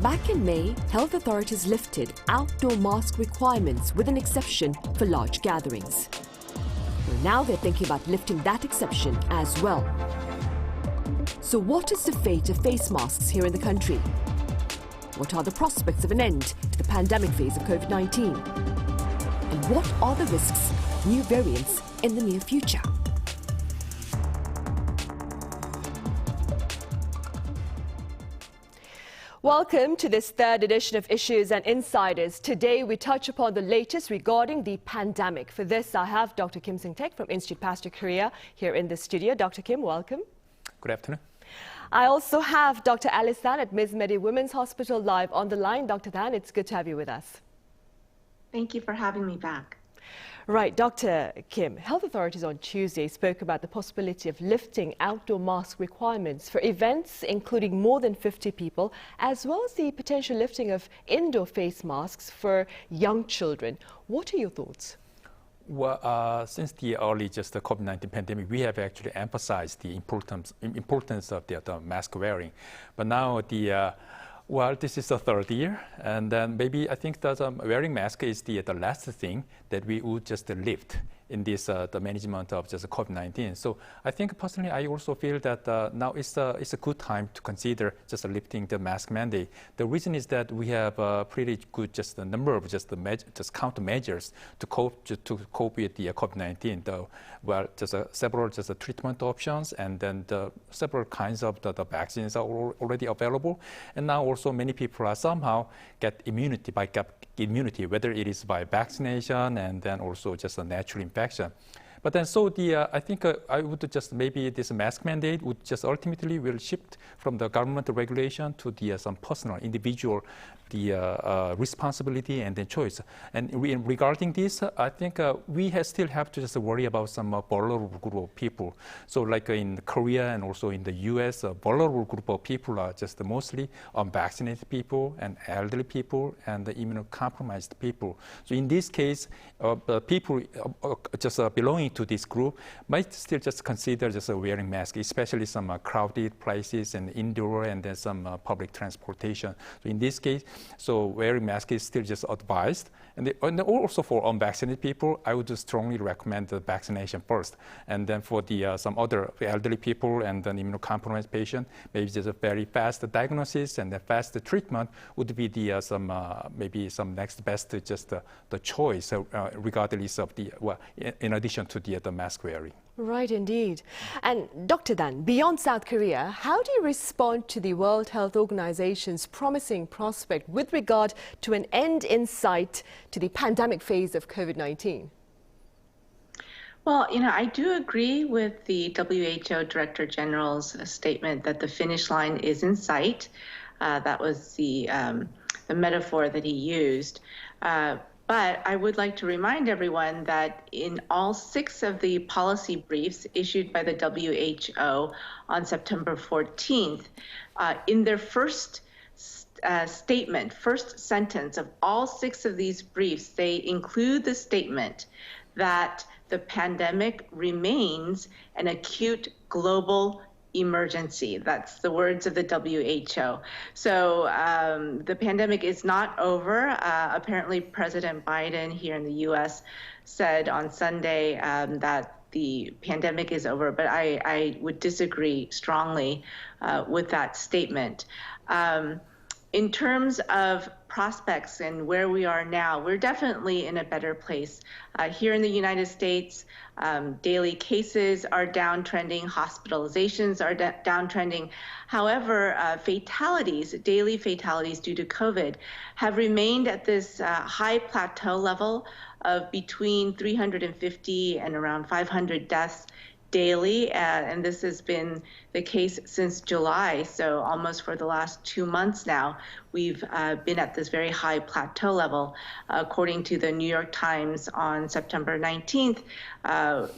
Back in May, health authorities lifted outdoor mask requirements with an exception for large gatherings. Well, now they're thinking about lifting that exception as well. So what is the fate of face masks here in the country? What are the prospects of an end to the pandemic phase of COVID-19? And what are the risks of new variants in the near future? Welcome to this third edition of Issues and Insiders. Today we touch upon the latest regarding the pandemic. For this, I have Dr. Kim Seung-taek from Institut Pasteur Korea here in the studio. Dr. Kim, welcome. Good afternoon. I also have Dr. Alice Tan at MizMedi Women's Hospital live on the line. Dr. Tan, it's good to have you with us. Thank you for having me back. Right, Dr. Kim, health authorities on Tuesday spoke about the possibility of lifting outdoor mask requirements for events including more than 50 people, as well as the potential lifting of indoor face masks for young children. What are your thoughts? Well, since the early the COVID-19 pandemic, we have actually emphasized the importance of the mask wearing. But now well, this is the third year, and then maybe I think that wearing mask is the last thing that we would just lift in this the management of just COVID-19. So I think personally, I also feel that now it's a good time to consider just lifting the mask mandate. The reason is that we have a pretty good just the number of just countermeasures to cope with the COVID-19. Well, several treatment options, and then several kinds of the vaccines are already available, and now also many people are somehow get immunity, whether it is by vaccination and then also just a natural infection. But then so I think I would just maybe this mask mandate would just ultimately will shift from the government regulation to the some personal individual responsibility and then choice. And regarding this, I think we still have to just worry about some vulnerable group of people. So like in Korea and also in the US, a vulnerable group of people are just mostly unvaccinated people and elderly people and the immunocompromised people. So in this case, people just belonging to this group might still just consider just wearing masks, especially some crowded places and indoor and then some public transportation. So in this case, so wearing mask is still just advised. And also for unvaccinated people, I would strongly recommend the vaccination first. And then for the some other elderly people and then immunocompromised patient, maybe just a very fast diagnosis and a fast treatment would be the maybe some next best just the choice, regardless of in addition to the mask wearing. Right, indeed. And Dr. Dan, beyond South Korea, how do you respond to the World Health Organization's promising prospect with regard to an end in sight to the pandemic phase of COVID-19? Well, I do agree with the WHO Director General's statement that the finish line is in sight. That was the metaphor that he used. But I would like to remind everyone that in all 6 of the policy briefs issued by the WHO on September 14th, in their first statement, first sentence of all 6 of these briefs, they include the statement that the pandemic remains an acute global emergency. That's the words of the WHO. So the pandemic is not over. Apparently, President Biden here in the U.S. said on Sunday that the pandemic is over, but I would disagree strongly with that statement. In terms of prospects and where we are now, we're definitely in a better place. Here in the United States, daily cases are downtrending, hospitalizations are downtrending. However, daily fatalities due to COVID have remained at this high plateau level of between 350 and around 500 deaths daily, and this has been the case since July, so almost for the last 2 months now, we've been at this very high plateau level. According to the New York Times on September 19th,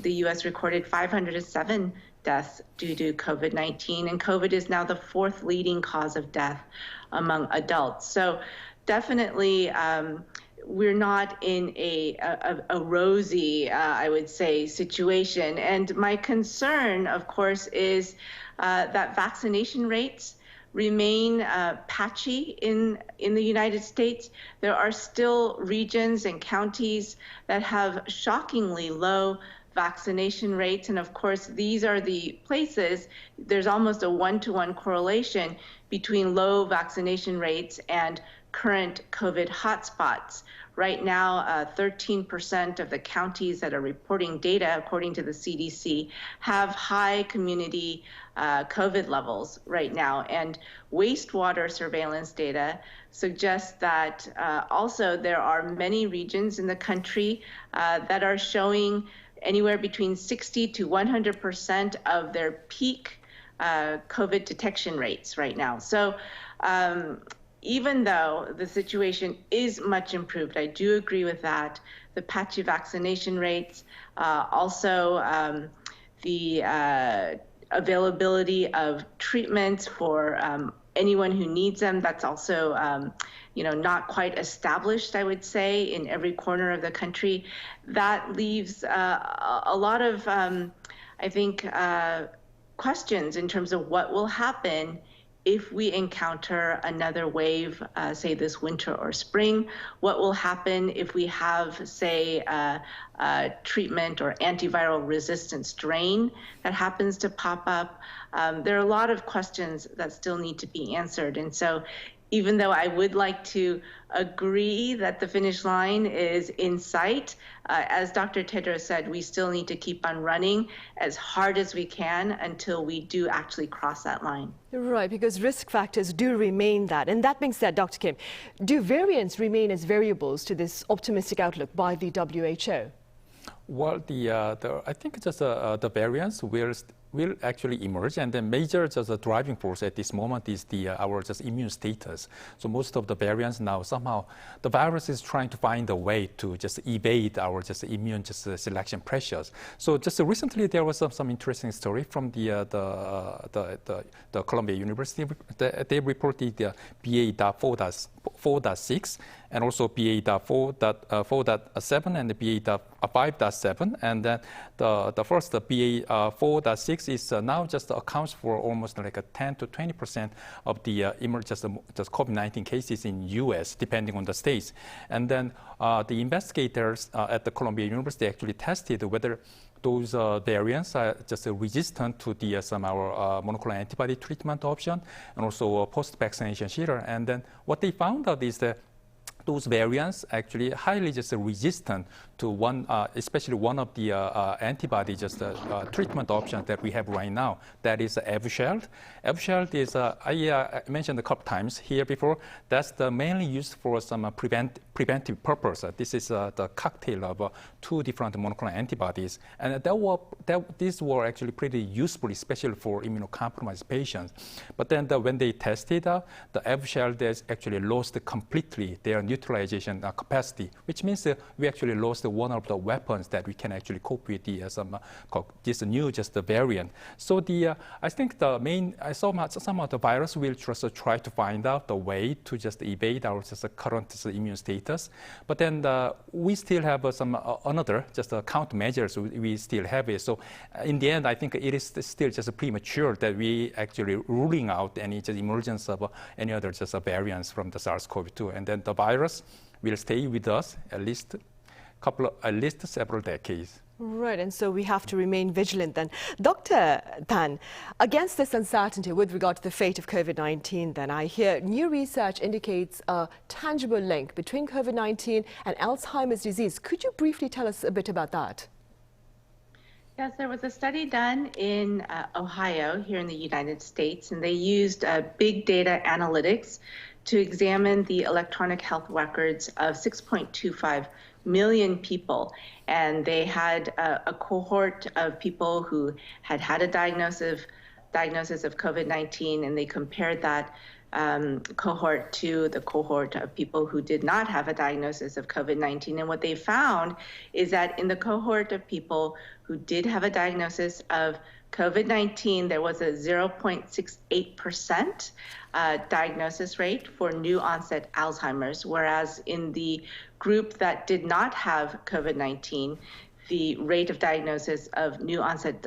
the U.S. recorded 507 deaths due to COVID-19, and COVID is now the 4th leading cause of death among adults. So definitely, we're not in a rosy, I would say, situation. And my concern, of course, is that vaccination rates remain patchy in the United States. There are still regions and counties that have shockingly low vaccination rates. And of course, these are the places, there's almost a one-to-one correlation between low vaccination rates and current COVID hotspots. Right now, 13% of the counties that are reporting data, according to the CDC, have high community COVID levels right now. And wastewater surveillance data suggests that also there are many regions in the country that are showing anywhere between 60 to 100% of their peak COVID detection rates right now. So even though the situation is much improved, I do agree with that. The patchy vaccination rates, also the availability of treatments for anyone who needs them, that's also not quite established, I would say, in every corner of the country. That leaves a lot of, I think, questions in terms of what will happen if we encounter another wave, say this winter or spring. What will happen if we have, say, treatment or antiviral resistant strain that happens to pop up? There are a lot of questions that still need to be answered. And so even though I would like to agree that the finish line is in sight, as Dr. Tedros said, we still need to keep on running as hard as we can until we do actually cross that line. Right, because risk factors do remain that. And that being said, Dr. Kim, do variants remain as variables to this optimistic outlook by the WHO? Well, I think just the variants will actually emerge, and the major just driving force at this moment is our just immune status. So most of the variants now, somehow the virus is trying to find a way to just evade our just immune selection pressures. So just recently there was some interesting story from the Columbia University. They reported the BA.4.6 and also BA.4.7 and the BA.5.7, and then the first BA.4.6 is now just accounts for almost like a 10 to 20% of the just COVID-19 cases in U.S. depending on the states. And then the investigators at the Columbia University actually tested whether those variants are just resistant to our monoclonal antibody treatment option and also post-vaccination sheeter. And then what they found out is that those variants actually highly just resistant to one, especially one of the antibody treatment options that we have right now. That is Evusheld. Evusheld is, I mentioned a couple times here before, that's mainly used for some preventive purpose. This is the cocktail of two different monoclonal antibodies. And these were actually pretty useful, especially for immunocompromised patients. But then when they tested, the Evusheld has actually lost completely their neutralization capacity, which means we actually lost one of the weapons that we can actually cope with this new variant. So I think the main, somehow the virus will just try to find out the way to just evade our current immune status. But then we still have some another countermeasures we still have it. So in the end, I think it is still just premature that we actually ruling out any emergence of any other variants from the SARS-CoV-2, and then the virus will stay with us at least several decades. Right, and so we have to remain vigilant then. Dr. Tan, against this uncertainty with regard to the fate of COVID-19 then, I hear new research indicates a tangible link between COVID-19 and Alzheimer's disease. Could you briefly tell us a bit about that? Yes, there was a study done in Ohio here in the United States, and they used big data analytics to examine the electronic health records of 6.25 million people. And they had a cohort of people who had had a diagnosis of COVID-19, and they compared that cohort to the cohort of people who did not have a diagnosis of COVID-19. And what they found is that in the cohort of people who did have a diagnosis of COVID-19, there was a 0.68% diagnosis rate for new onset Alzheimer's, whereas in the group that did not have COVID-19, the rate of diagnosis of new onset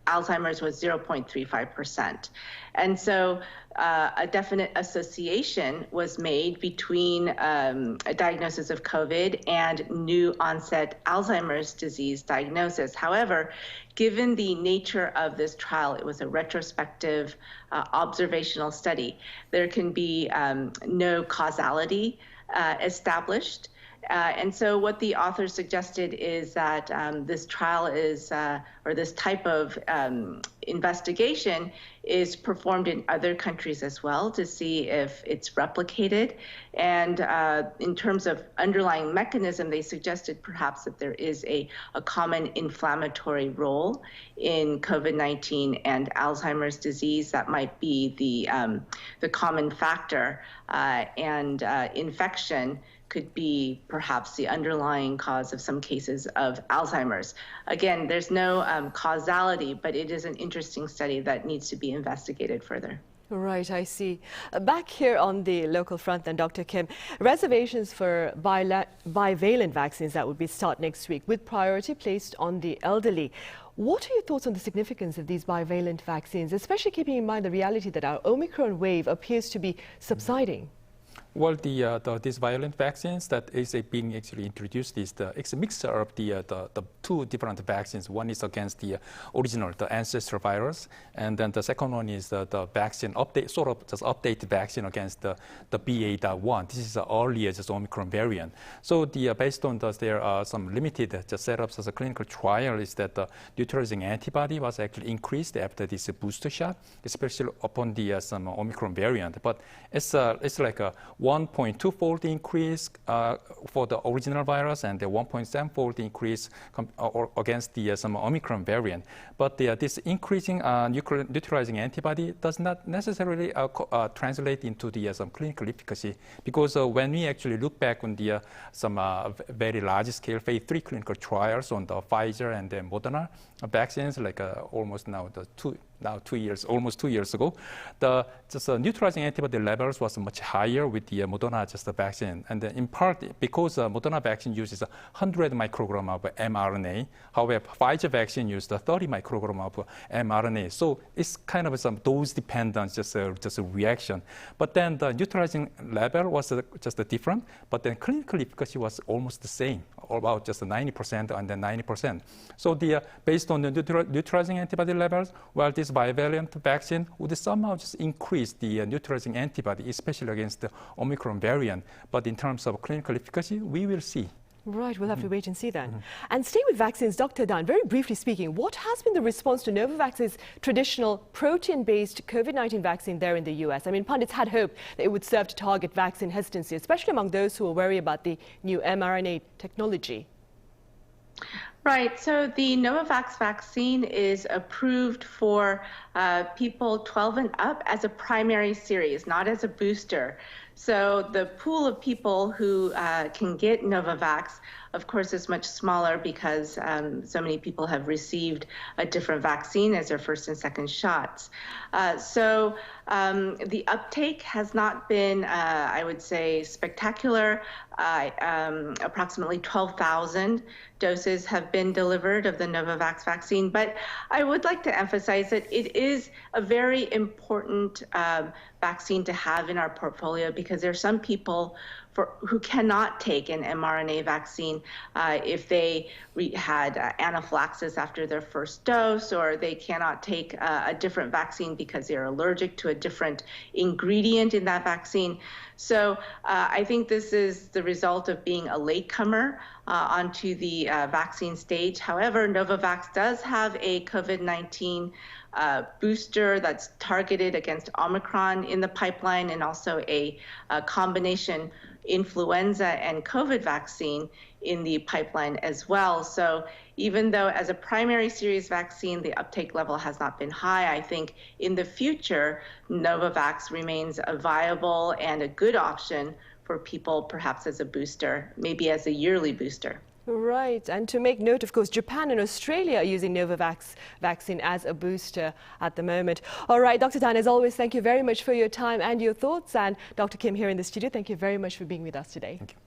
Alzheimer's was 0.35%. And so a definite association was made between a diagnosis of COVID and new onset Alzheimer's disease diagnosis. However, given the nature of this trial, it was a retrospective observational study. There can be no causality established. And so what the authors suggested is that this trial is, or this type of investigation is performed in other countries as well to see if it's replicated. And in terms of underlying mechanism, they suggested perhaps that there is a common inflammatory role in COVID-19 and Alzheimer's disease that might be the common factor, and infection could be perhaps the underlying cause of some cases of Alzheimer's. Again, there's no causality, but it is an interesting study that needs to be investigated further. Right, I see. Back here on the local front then, Dr. Kim, reservations for bivalent vaccines that would be start next week with priority placed on the elderly. What are your thoughts on the significance of these bivalent vaccines, especially keeping in mind the reality that our Omicron wave appears to be subsiding? Well, these bivalent vaccines that is being actually introduced is it's a mixture of the two different vaccines. One is against the original, the ancestor virus, and then the second one is the vaccine update, sort of just updated vaccine against the BA.1. This is the earliest Omicron variant. So based on this, there are some limited setups as a clinical trial is that the neutralizing antibody was actually increased after this booster shot, especially upon the some Omicron variant. But it's like a 1.2-fold increase for the original virus and the 1.7-fold increase against the some Omicron variant. But this increasing neutralizing antibody does not necessarily translate into the some clinical efficacy, because when we actually look back on the some very large-scale phase 3 clinical trials on the Pfizer and the Moderna vaccines, like almost now almost 2 years ago, the neutralizing antibody levels was much higher with the Moderna vaccine, and in part because Moderna vaccine uses 100 microgram of mRNA, however Pfizer vaccine used 30 microgram of mRNA. So it's kind of some dose-dependent just a reaction. But then the neutralizing level was just different, but then clinical efficacy was almost the same, about just 90% and then 90%. So based on the neutralizing antibody levels, well, this bivalent vaccine would somehow just increase the neutralizing antibody, especially against the Omicron variant. But in terms of clinical efficacy, we will see. Right, we'll have to wait and see then. And staying with vaccines, Dr. Dan, very briefly speaking, what has been the response to Novavax's traditional protein-based COVID-19 vaccine there in the US? I mean, pundits had hoped that it would serve to target vaccine hesitancy, especially among those who are worried about the new mRNA technology. Right. So the Novavax vaccine is approved for people 12 and up as a primary series, not as a booster. So the pool of people who can get Novavax, of course, is much smaller because so many people have received a different vaccine as their first and second shots. So the uptake has not been, I would say, spectacular. Approximately 12,000 doses have been delivered of the Novavax vaccine. But I would like to emphasize that it is a very important vaccine to have in our portfolio, because there are some people who cannot take an mRNA vaccine if they had anaphylaxis after their first dose, or they cannot take a different vaccine because they're allergic to a different ingredient in that vaccine. So I think this is the result of being a latecomer onto the vaccine stage. However, Novavax does have a COVID-19 booster that's targeted against Omicron in the pipeline, and also a combination influenza and COVID vaccine in the pipeline as well. So even though as a primary series vaccine, the uptake level has not been high, I think in the future, Novavax remains a viable and a good option for people, perhaps as a booster, maybe as a yearly booster. Right, and to make note, of course, Japan and Australia are using Novavax vaccine as a booster at the moment. All right, Dr. Dan, as always, thank you very much for your time and your thoughts. And Dr. Kim here in the studio, thank you very much for being with us today. Thank you.